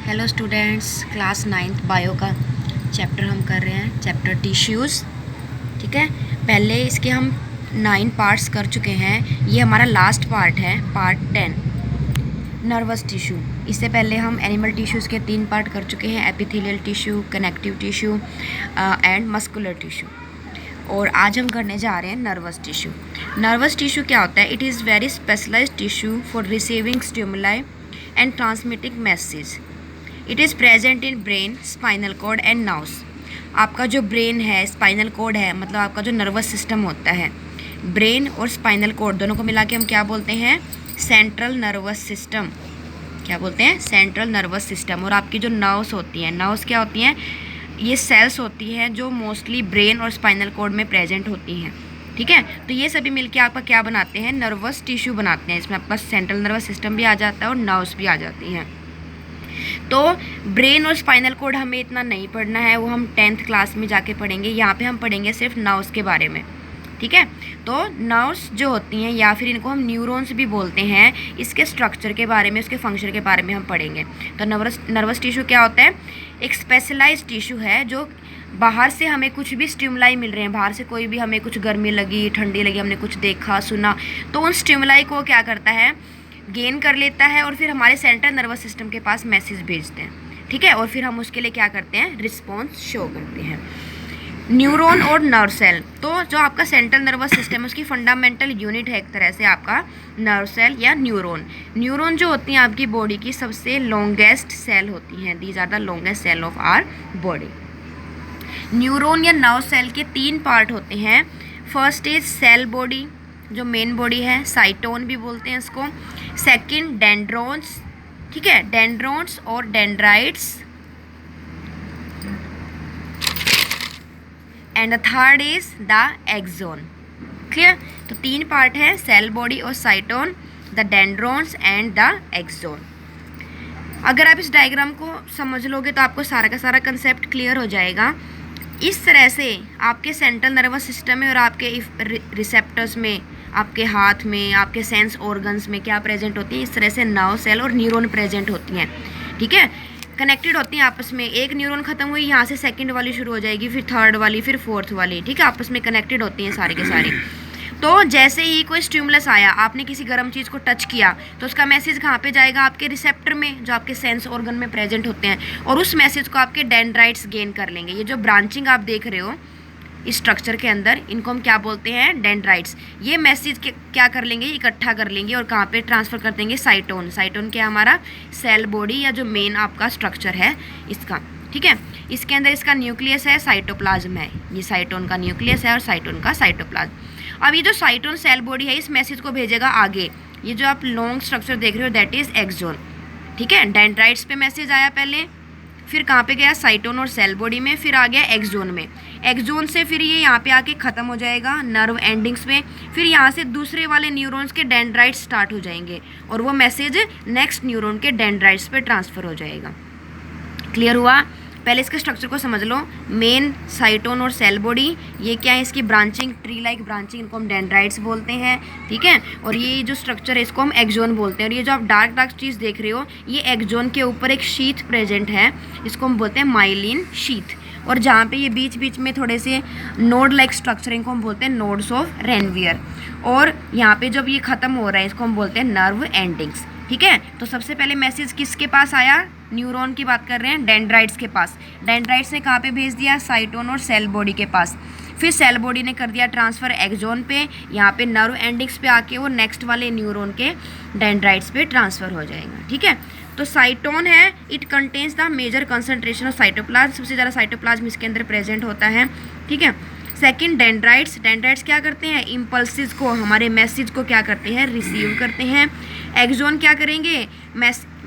Hello students, class 9th bio का chapter हम कर रहे हैं, चैप्टर टिश्यूज़। ठीक है, पहले इसके हम 9 पार्ट्स कर चुके हैं। ये हमारा लास्ट पार्ट है, पार्ट 10, नर्वस टिश्यू। इससे पहले हम एनिमल टिश्यूज़ के 3 पार्ट कर चुके हैं, epithelial tissue, connective tissue and muscular tissue. और आज हम करने जा रहे हैं नर्वस टिश्यू। नर्वस टिश्यू क्या होता है? It is very specialised tissue for receiving stimuli and transmitting message. It is present in brain, spinal cord and nerves. आपका जो ब्रेन है, स्पाइनल कॉर्ड है, मतलब आपका जो नर्वस सिस्टम होता है, ब्रेन और स्पाइनल कॉर्ड दोनों को मिला के हम क्या बोलते हैं? Central nervous system. क्या बोलते हैं? Central nervous system. और आपकी जो नर्व्स होती हैं, नर्व्स क्या होती हैं? ये सेल्स होती हैं जो मोस्टली ब्रेन और स्पाइनल कॉर्ड में प्रेजेंट होती हैं। ठीक है, तो ये सभी मिलके आपका क्या बनाते हैं? नर्वस टिश्यू बनाते हैं। इसमें आपका सेंट्रल नर्वस सिस्टम भी आ जाता है और नर्व्स भी आ जाती हैं। तो ब्रेन और स्पाइनल कोड हमें इतना नहीं पढ़ना है, वो हम 10th क्लास में जाके पढ़ेंगे। यहाँ पे हम पढ़ेंगे सिर्फ नर्व्स के बारे में। ठीक है, तो नर्व्स जो होती हैं, या फिर इनको हम न्यूरॉन्स भी बोलते हैं, इसके स्ट्रक्चर के बारे में, उसके फंक्शन के बारे में हम पढ़ेंगे। तो नर्वस टिश्यू क्या होता है? एक स्पेशलाइज्ड टिश्यू है जो बाहर से हमें कुछ भी स्टिमुलाई मिल रहे हैं, बाहर से कोई भी हमें कुछ गर्मी लगी, ठंडी लगी, हमने कुछ देखा सुना, तो उन स्टिमुलाई को क्या करता है? गेन कर लेता है और फिर हमारे सेंट्रल नर्वस सिस्टम के पास मैसेज भेजते हैं। ठीक है, और फिर हम उसके लिए क्या करते हैं? रिस्पॉन्स शो करते हैं। न्यूरॉन और नर्व सेल, तो जो आपका सेंट्रल नर्वस सिस्टम है उसकी फंडामेंटल यूनिट है एक तरह से आपका नर्व सेल या न्यूरॉन। न्यूरॉन जो होती हैं आपकी बॉडी की सबसे लॉन्गेस्ट सेल होती हैं। These are the longest cell of our body. Neuron या नर्व सेल के 3 पार्ट होते हैं। फर्स्ट इज सेल बॉडी, जो मेन बॉडी है, साइटोन भी बोलते हैं इसको। सेकंड डेंड्रोन्स, ठीक है, डेंड्रोन्स और dendrites. And the third is the axon. Clear? तो 3 पार्ट है, सेल बॉडी और cyton, the dendrons and the axon. अगर आप इस डायग्राम को समझ लोगे तो आपको सारा का सारा कंसेप्ट क्लियर हो जाएगा। इस तरह से आपके सेंट्रल नर्वस सिस्टम में और आपके रिसेप्टर्स में, आपके हाथ में, आपके सेंस ऑर्गन्स में क्या प्रेजेंट होती है? इस तरह से नर्व सेल और न्यूरॉन प्रेजेंट होती हैं। ठीक है, कनेक्टेड होती हैं आपस में। एक न्यूरॉन खत्म हुई, यहाँ से सेकंड वाली शुरू हो जाएगी, फिर थर्ड वाली, फिर फोर्थ वाली। ठीक है, आपस में कनेक्टेड होती हैं सारे के सारे। तो जैसे ही कोई स्टिमुलस आया, आपने किसी गर्म चीज़ को टच किया, तो उसका मैसेज कहाँ पे जाएगा? आपके रिसेप्टर में, जो आपके सेंस ऑर्गन में प्रेजेंट होते हैं, और उस मैसेज को आपके डेंड्राइट्स गेन कर लेंगे। ये जो ब्रांचिंग आप देख रहे हो इस स्ट्रक्चर के अंदर, इनको हम क्या बोलते हैं? डेंड्राइट्स। ये मैसेज क्या कर लेंगे? इकट्ठा कर लेंगे और कहाँ पे ट्रांसफ़र कर देंगे? साइटोन। साइटोन क्या? हमारा सेल बॉडी या जो मेन आपका स्ट्रक्चर है इसका। ठीक है, इसके अंदर इसका न्यूक्लियस है, साइटोप्लाज्म है। ये साइटोन का न्यूक्लियस है और साइटोन का साइटोप्लाज्म। अब ये जो साइटोन सेल बॉडी है, इस मैसेज को भेजेगा आगे। ये जो आप लॉन्ग स्ट्रक्चर देख रहे हो, दैट इज़ एक्सोन। ठीक है, डेंड्राइट्स पे मैसेज आया पहले, फिर कहाँ पे गया? साइटोन और सेल बॉडी में, फिर आ गया एक्सोन में। एक्सोन से फिर ये यहाँ पे आके ख़त्म हो जाएगा नर्व एंडिंग्स में। फिर यहाँ से दूसरे वाले न्यूरॉन्स के डेंड्राइट्स स्टार्ट हो जाएंगे और वो मैसेज नेक्स्ट न्यूरॉन के डेंड्राइट्स पे ट्रांसफ़र हो जाएगा। क्लियर हुआ? पहले इसके स्ट्रक्चर को समझ लो। मेन साइटोन और सेल बॉडी, ये क्या है? इसकी ब्रांचिंग, ट्री लाइक ब्रांचिंग, इनको हम डेंड्राइट्स बोलते हैं। ठीक है, और ये जो स्ट्रक्चर है इसको हम एक्सोन बोलते हैं। और ये जो आप डार्क डार्क चीज़ देख रहे हो, ये एक्सोन के ऊपर एक शीथ प्रेजेंट है, इसको हम बोलते हैं माइलिन शीथ। और जहाँ पे ये बीच बीच में थोड़े से नोड लाइक स्ट्रक्चर, इनको हम बोलते हैं नोड्स ऑफ रेनवियर। और यहाँ पे जब ये ख़त्म हो रहा है, इसको हम बोलते हैं नर्व एंडिंग्स। ठीक है, तो सबसे पहले मैसेज किसके पास आया? न्यूरॉन की बात कर रहे हैं, डेंड्राइट्स के पास। डेंड्राइट्स ने कहाँ पे भेज दिया? साइटोन और सेल बॉडी के पास। फिर सेल बॉडी ने कर दिया ट्रांसफ़र एक्सोन पे, यहाँ पे नर्व एंडिंग्स पे आके वो नेक्स्ट वाले न्यूरॉन के डेंड्राइट्स पे ट्रांसफ़र हो जाएगा। ठीक है, तो साइटोन है, it contains the major concentration of cytoplasm. सबसे ज़्यादा साइटोप्लाज्म इसके अंदर प्रेजेंट होता है। ठीक है, सेकंड डेंड्राइट्स। डेंड्राइट्स क्या करते हैं? इम्पल्सिस को, हमारे मैसेज को क्या करते हैं? रिसीव करते हैं। एक्सोन क्या करेंगे?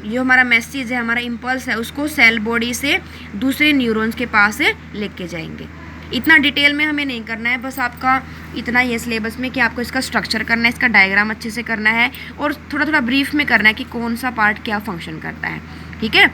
जो हमारा मैसेज है, हमारा इम्पल्स है, उसको सेल बॉडी से दूसरे न्यूरॉन्स के पास लेके जाएंगे। इतना डिटेल में हमें नहीं करना है, बस आपका इतना ही है सिलेबस में कि आपको इसका स्ट्रक्चर करना है, इसका डायग्राम अच्छे से करना है और थोड़ा थोड़ा ब्रीफ में करना है कि कौन सा पार्ट क्या फंक्शन करता है। ठीक है,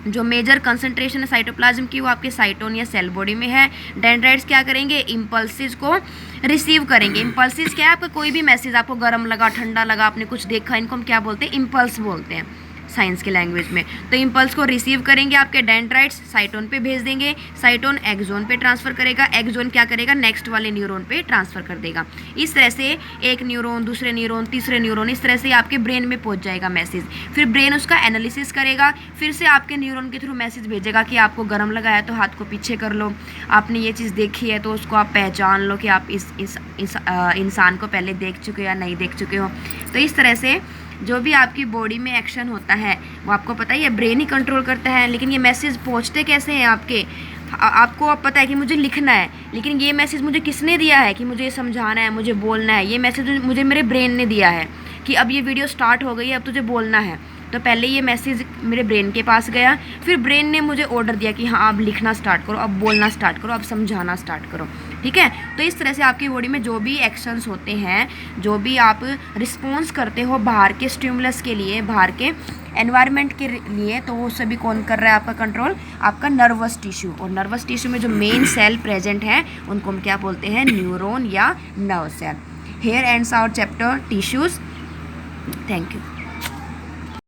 जो मेजर कंसंट्रेशन है साइटोप्लाज्म की, वो आपके साइटोन या सेल बॉडी में है। डेंड्राइट्स क्या करेंगे? इम्पल्सिस को रिसीव करेंगे। इम्पल्सिस क्या है? आपका कोई भी मैसेज, आपको गर्म लगा, ठंडा लगा, आपने कुछ देखा, इनको हम क्या बोलते हैं? इम्पल्स बोलते हैं। साइंस की लैंग्वेज में। तो इम्पल्स को रिसीव करेंगे आपके डेंड्राइट्स, साइटोन पे भेज देंगे, साइटोन एक्सोन पे ट्रांसफ़र करेगा, एक्सोन क्या करेगा, नेक्स्ट वाले न्यूरॉन पे ट्रांसफ़र कर देगा। इस तरह से एक न्यूरॉन, दूसरे न्यूरॉन, तीसरे न्यूरॉन, इस तरह से आपके ब्रेन में पहुंच जाएगा मैसेज। फिर ब्रेन उसका एनालिसिस करेगा, फिर से आपके न्यूरॉन के थ्रू मैसेज भेजेगा कि आपको गर्म लगा है तो हाथ को पीछे कर लो, आपने ये चीज़ देखी है तो उसको आप पहचान लो कि आप इस इंसान को पहले देख चुके हो या नहीं देख चुके हो। तो इस तरह से जो भी आपकी बॉडी में एक्शन होता है वो आपको पता ही है ब्रेन ही कंट्रोल करता है। लेकिन ये मैसेज पहुंचते कैसे हैं आपके, आपको अब पता है कि मुझे लिखना है, लेकिन ये मैसेज मुझे किसने दिया है कि मुझे ये समझाना है, मुझे बोलना है, ये मैसेज मुझे मेरे ब्रेन ने दिया है कि अब ये वीडियो स्टार्ट हो गई है, अब तुझे बोलना है। तो पहले ये मैसेज मेरे ब्रेन के पास गया, फिर ब्रेन ने मुझे ऑर्डर दिया कि हाँ अब लिखना स्टार्ट करो, अब बोलना स्टार्ट करो, अब समझाना स्टार्ट करो। ठीक है, तो इस तरह से आपकी बॉडी में जो भी एक्शंस होते हैं, जो भी आप रिस्पॉन्स करते हो बाहर के स्टिमुलस के लिए, बाहर के एनवायरनमेंट के लिए, तो वो सभी कौन कर रहा है आपका कंट्रोल, आपका नर्वस टिश्यू। और नर्वस टिश्यू में जो मेन सेल प्रेजेंट हैं उनको हम क्या बोलते हैं, न्यूरॉन या nerve cell. Here ends our chapter tissues. Thank you.